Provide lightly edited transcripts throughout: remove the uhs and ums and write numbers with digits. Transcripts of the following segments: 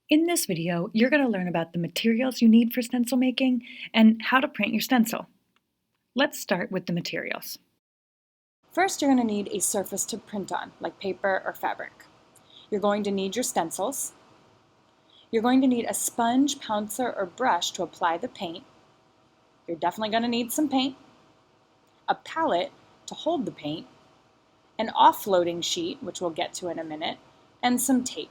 In this video, you're going to learn about the materials you need for stencil making and how to print your stencil. Let's start with the materials. First, you're going to need a surface to print on, like paper or fabric. You're going to need your stencils. You're going to need a sponge, pouncer, or brush to apply the paint. You're definitely going to need some paint, a palette to hold the paint, an offloading sheet, which we'll get to in a minute, and some tape.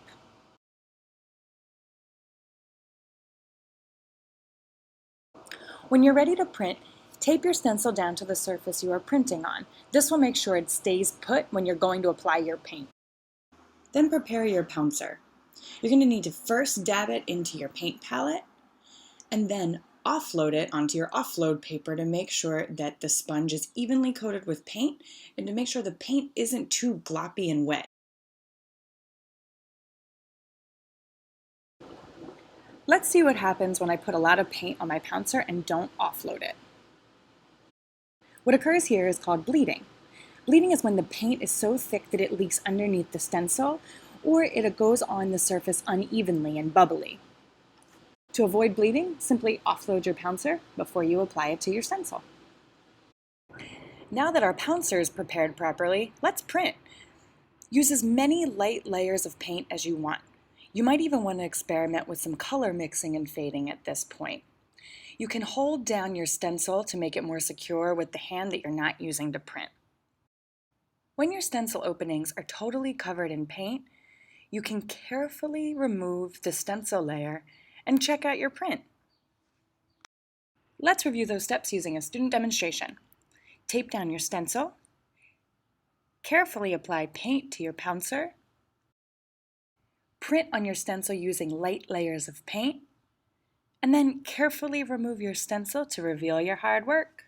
When you're ready to print, tape your stencil down to the surface you are printing on. This will make sure it stays put when you're going to apply your paint. Then prepare your pouncer. You're going to need to first dab it into your paint palette and then offload it onto your offload paper to make sure that the sponge is evenly coated with paint and to make sure the paint isn't too gloppy and wet. Let's see what happens when I put a lot of paint on my pouncer and don't offload it. What occurs here is called bleeding. Bleeding is when the paint is so thick that it leaks underneath the stencil, or it goes on the surface unevenly and bubbly. To avoid bleeding, simply offload your pouncer before you apply it to your stencil. Now that our pouncer is prepared properly, let's print. Use as many light layers of paint as you want. You might even want to experiment with some color mixing and fading at this point. You can hold down your stencil to make it more secure with the hand that you're not using to print. When your stencil openings are totally covered in paint, you can carefully remove the stencil layer and check out your print. Let's review those steps using a student demonstration. Tape down your stencil, carefully apply paint to your pouncer, print on your stencil using light layers of paint, and then carefully remove your stencil to reveal your hard work.